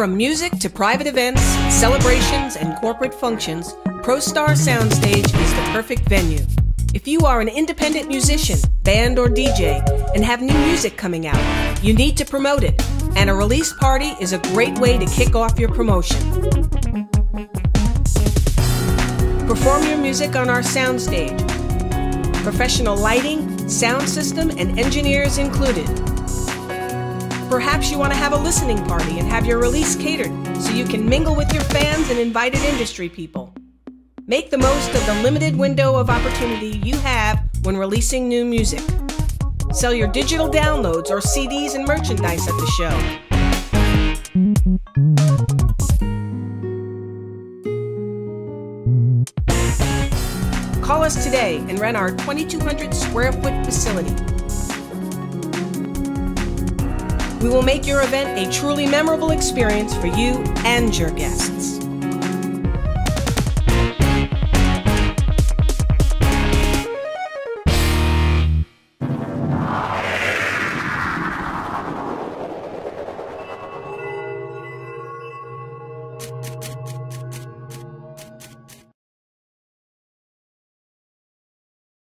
From music to private events, celebrations, and corporate functions, ProStar Soundstage is the perfect venue. If you are an independent musician, band, or DJ and have new music coming out, you need to promote it, and a release party is a great way to kick off your promotion. Perform your music on our soundstage. Professional lighting, sound system, and engineers included. Perhaps you want to have a listening party and have your release catered so you can mingle with your fans and invited industry people. Make the most of the limited window of opportunity you have when releasing new music. Sell your digital downloads or CDs and merchandise at the show. Call us today and rent our 2,200 square foot facility. We will make your event a truly memorable experience for you and your guests.